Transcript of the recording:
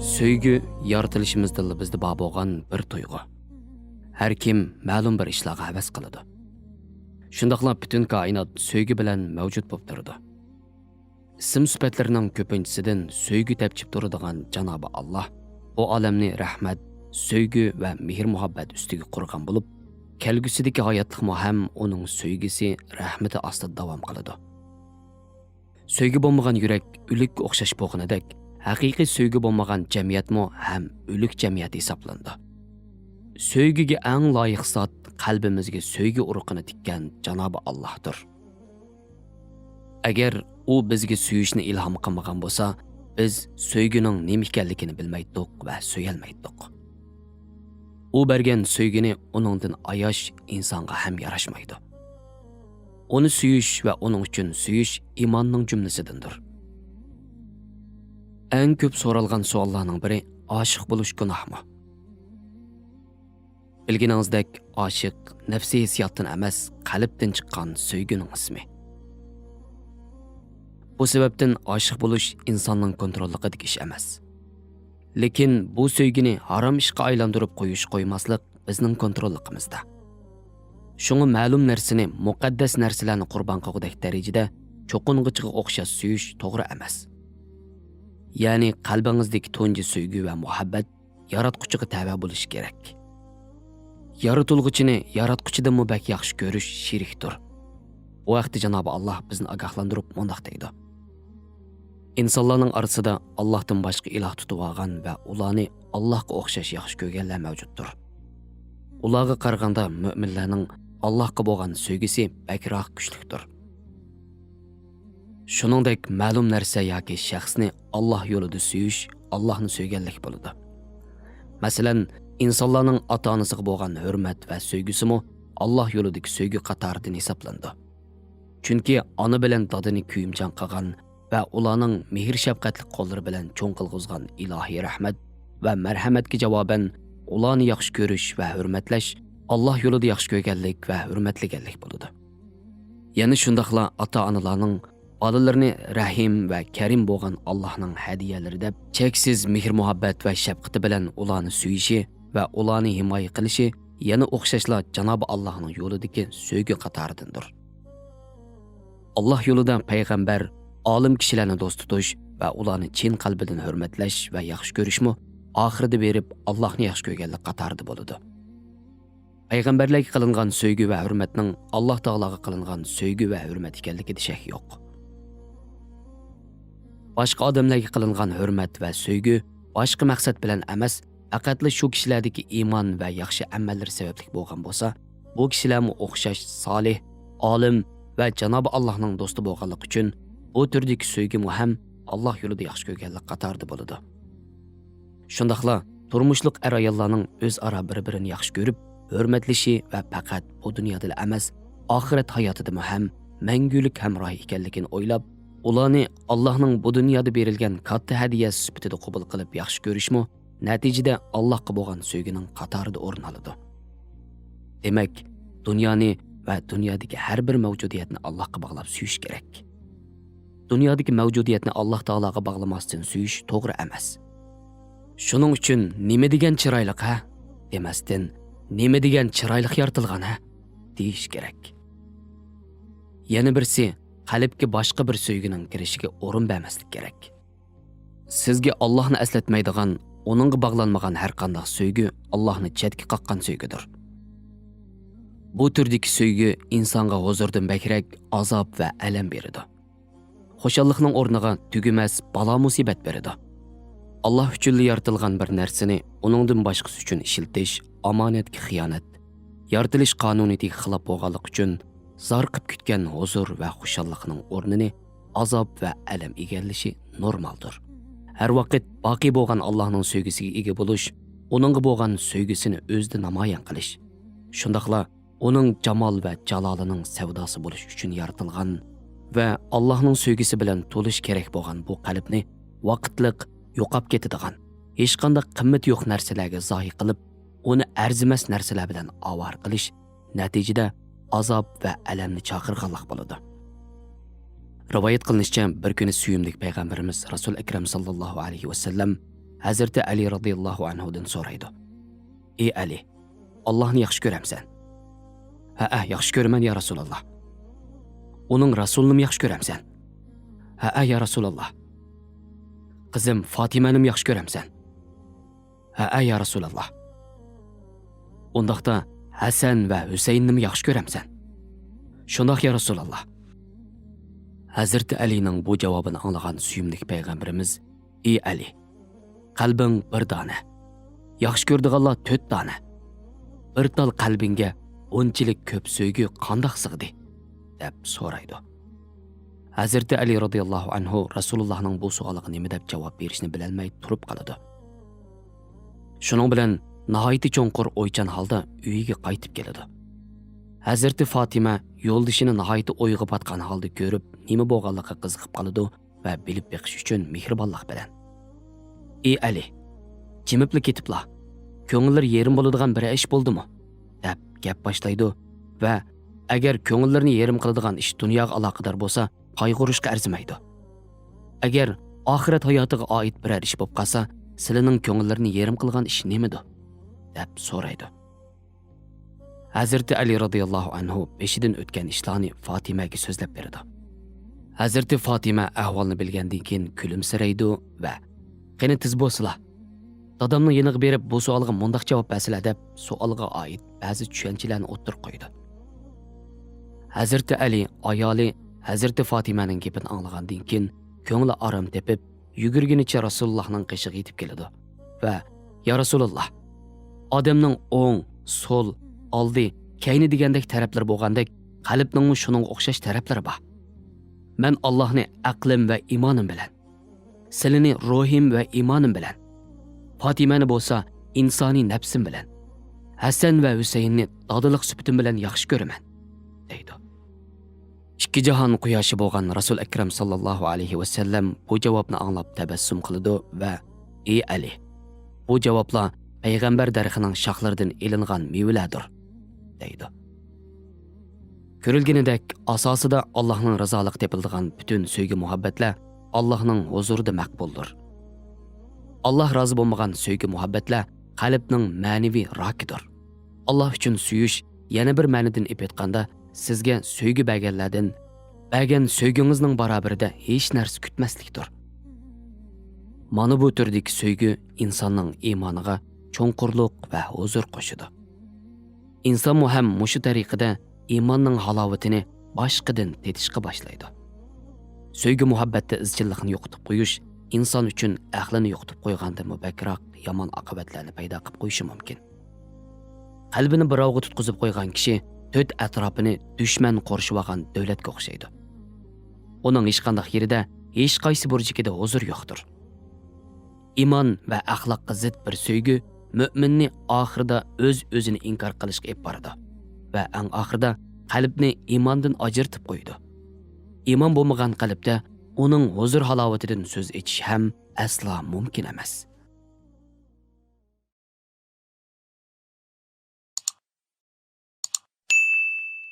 Сөйгү yaratılışımızda bizde бар болған bir tuygu. Her kim ma'lum bir ishlarga havas qiladi. Shundaqla butun koinot сөйгү bilan mavjud bo'lib turdi. Ism sifatlarining ko'pinchisidan сөйгү tepchib turadigan Janobi Alloh bu olamni rahmat, сөйгү va mehr muhabbat ustiga qurgan bo'lib, kelgusidagi hayotlikmo ham uning сөйгүsi rahmati ostida davom qiladi. Сөйгү bo'lmagan yurak o'likka o'xshash bo'lganidek, haqiqiy сөйгү bo'lmagan jamiyatmo ham o'lik jamiyat hisoblandi. Сөйгүге eng loyiq zot qalbimizga сөйгү urug'ini tikkan Janobi Allohdir. Agar u bizga suyishni ilhom qilmagan bo'lsa, biz сөйгүнің nima ekanligini bilmaydik va сөйalmaydik. U bergan сөйгүni uningdan ayash insonga ham yarashmaydi. Onu suyish va uning uchun suyish iymonning jumlasidandir. Eng ko'p so'ralgan savollarning biri oshiq bo'lish gunohmi? Bilginingіздek, oshiq nafsiy hissiyotdan emas, qalbdan chiqqan сөйгүнің ismi. Bu sebepten aşık buluş insanın kontrollıqıdaki iş emas. Lekin bu söygini haram işqa aylandırıp koyuş koymaslık bizning kontrollıqımızda. Şunu ma'lum narsani muqaddas narsalarni qurban qilgudek darajada cho'qing'ichiga o'xshash suyish to'g'ri emas. Ya'ni qalbingizdagi tunji söygü va muhabbat yaratquchiga tava bo'lishi kerak. Yaratulg'uchini yaratquchidan mubak yaxshi ko'rish shirikdir. Bu vaqtda Janobi Alloh bizni ogohlantirib mundaq deydi. İnsanlarning orasida Allohdan boshqa iloh tutib olgan va ularni Allohga o'xshash yaxshi ko'rganlar mavjuddir. Ularga qaraganda mu'minlarning Allohga bo'lgan söygisi bakroq kuchlidir. Shuningdek, ma'lum narsa yoki shaxsni Alloh yo'lida suyish Allohni söйganlik bo'ladi. Masalan, insonlarning ota-onasiga bo'lgan hurmat va söygüsimi Alloh yo'lidagi söygü qatoridan hisoblandi. Chunki ona bilan dadini kuyimchan qilgan va ularning mehr shafqatli qo'llari bilan cho'ng qilg'izgan ilohiy rahmat va marhamatga javoban ularni yaxshi ko'rish va hurmatlash Alloh yo'lida yaxshi ko'rganlik va hurmatlaganlik bo'ladi. Yana shundaqla ota-onalarning bolalarini rahim va karim bo'lgan Allohning hadiyalari deb cheksiz mehr muhabbat va shafqati bilan ularni suyishi va ularni himoya qilishi yana o'xshashla Janobi Allohning yo'lidagi söygü qatoridandir. Allah yo'lida payg'ambar, olim kishilarni do'st tutish va ularni chin qalbidan hurmatlash va yaxshi ko'rishmi oxirida berib Allohni yaxshi ko'rganlik qatorida bo'ladi. Payg'ambarlarga qilingan söygü va hurmatning Alloh taologa qilingan söygü va hurmat ekanligida shak yo'q. Boshqa odamlarga qilingan hurmat va söygü boshqa maqsad bilan emas, faqatla shu kishilardagi iymon va yaxshi amallar sababli bo'lgan bo'lsa, bu kishilarni o'xshash solih, olim va Janobi Allohning do'sti bo'lganligi uchun bu turdagi söygü ham Alloh yo'lida yaxshi ko'rganlik qatorida bo'ladi. Shundaqla turmushliq er-ayollarning o'zaro bir-birini yaxshi ko'rib, hurmatlishi va faqat bu dunyoda emas, oxirat hayotida ham mangulik hamroh ekanligini o'ylab, ularni Allohning bu dunyoda berilgan katta hadiyasi sifatida qabul qilib yaxshi ko'rishmi, natijada Allohga bo'lgan söygüning qatorida o'rin oladi. Demak, dunyoni va dunyodagi har bir mavjudiyatni Allohga bog'lab suyish kerak. Dunyodagi mavjudiyatni Alloh taologa bog'lamasdan suyish to'g'ri emas. Shuning uchun nima degan chiroyli ha demasdan, nima degan chiroyli yaratilgan ha deyish kerak. Yana birsi, qalbga boshqa bir söygüning kirishiga o'rin bermaslik kerak. Sizga Allohni eslatmaydigan, onunga bog'lanmagan har qanday söygü Allohni chetga qoqqan söygüdir. Bu turdagi söygü insonga huzurdan bakrak azob va alam beradi. Xo'shallikning o'rniga tugumas balo musibat beradi. Alloh uchun yaratilgan bir narsani uningdan boshqasi uchun ishiltish omonatga xiyonat. Yaratilish qonuniga xilof bo'lganlik uchun zarqib kutgan huzur va xushallikning o'rnini azob va alam egallashi normaldir. Har vaqt boqiy bo'lgan Allohning söygüsiga ega bo'lish, uningga bo'lgan söygüsini o'zida namoyon qilish. Shundaqla uning jamol va jalolining savdosi bo'lish uchun yaratilgan va Allohning söygüsi bilan to'lish kerak bo'lgan bu qalbni vaqtliq yo'qab ketadigan, hech qanday qimmat yo'q narsalarga zoyi qilib, uni arzimas narsalar bilan avar qilish natijada azob va alamni chaqirganlik bo'ladi. Rivoyat qilinishicha, bir kuni suyimlik payg'ambarimiz Rasul akram sallallohu alayhi va sallam Hazreti Ali radhiyallohu anhudan so'raydi. Ey Ali, Allohni yaxshi ko'ramsan? Ha, yaxshi ko'raman ya Rasululloh. Uning rasulini yaxshi ko'ramsan? Ha, ya Rasululloh. Qizim Fatimani yaxshi ko'ramsan? Ha, ya Rasululloh. Undaqda Hasan va Husaynni yaxshi ko'ramsan? Shundoq ya Rasululloh. Hazreti Alining bu javobini anglagan suyumli payg'ambarimiz: "Ey Ali, qalbing bir dona, yaxshi ko'rdiganlar 4 dona. Bir tal qalbingga unchalik ko'p sevgi qandoq sig'di?" deb so'raydi. Hazreti Ali radhiyallohu anhu Rasulullohning bu savoliga nima deb javob berishni bilolmay turib qoladi. Shuning bilan nihoyat cho'nqur o'ychan holda uyiga qaytib keladi. Hazreti Fatima yo'ldishini nihoyat o'yga botgan holda ko'rib, nima bo'lganligiga qiziqib qoladi va bilib beqish uchun mehribonlik bilan: "Ey Ali, jimibli ketibla. Ko'ngillar yerim bo'ladigan bir ish bo'ldimi?" deb gap boshlaydi va agar ko'ngillarni yerim qiladigan ish dunyoga aloqador bo'lsa, qayg'urishga arzimaydi. Agar oxirat hayotiga oid biror ish bo'lib qolsa, sizlarning ko'ngillarni yerim qilgan ish nimadi? deb so'raydi. Hazreti Ali radhiyallohu anhu beshidan o'tgan ishlarni Fatimaga so'zlab berdi. Hazreti Fatima ahvolni bilgandan keyin kulimsiraydi va "Qani tiz bo'lsizlar. Dadamning yeniga berib bu savolga mundaq javob bersizlar" deb savolga oid ba'zi tushunchalarni o'ttirib qo'ydi. Hazreti Ali ayoli Hazreti Fatimaning gapini anglagandan keyin ko'ngli orom tepib, yugurgunicha Rasulullohning qishig'iga yetib keladi va "Ya Rasululloh, odamning o'ng, so'l, oldi, kayni degandek taraflar bo'lgandek, qalbning shuning o'xshash taraflari bor. Men Allohni aqlim va imonim bilan, sizlarni ruhim va imonim bilan, Fatimani bo'lsa insoniy nafsim bilan, Hasan va Husaynni dodiliq sifatim bilan yaxshi ko'raman" deydi. Ikki jahon quyoshi bo'lgan Rasul akram sallallohu alayhi va sallam bu javobni anglab tabassum qildi va "Ey Ali, bu javoblar payg'ambar daraxining shoxlaridan ilingan mevalardir" deydi. Ko'rilganidek, asosida Allohning rizoligi tepiladigan butun sevgi muhabbatlar Allohning huzurida maqbuldir. Alloh rozi bo'lmagan sevgi muhabbatlar qalbning ma'naviy rakidir. Alloh uchun suyish yana bir ma'nodan aytganda, sizga sevgi berganlardan bergan sevgingizning barobarida hech narsa kutmaslikdir. Mana bu turdagi sevgi insonning iymoniga cho'nqurlik va huzur qo'shadi. İnsan ham mushu tariqada iymonning halovatini boshqadan tetishga boshlaydi. Sevgi muhabbatda izchillikni yo'qotib qo'yish inson uchun aqlini yo'qotib qo'yganda mubakkiroq yomon oqibatlarni paydo qilib qo'yishi mumkin. Qalbini birovga tutqizib qo'ygan kishi to'rt atrofini dushman qorishib olgan davlatga o'xshaydi. Uning hech qanday yerida hech qaysi burjikida huzur yo'qdir. Iymon va axloqqa zid bir sevgi mü'minni oxirida o'z-o'zini inkor qilishga olib boradi va eng oxirida qalbni iymondan ajratib qo'ydi. Iymon bo'lmagan qalbda uning huzur halovatidan so'z etish ham aslo mumkin emas.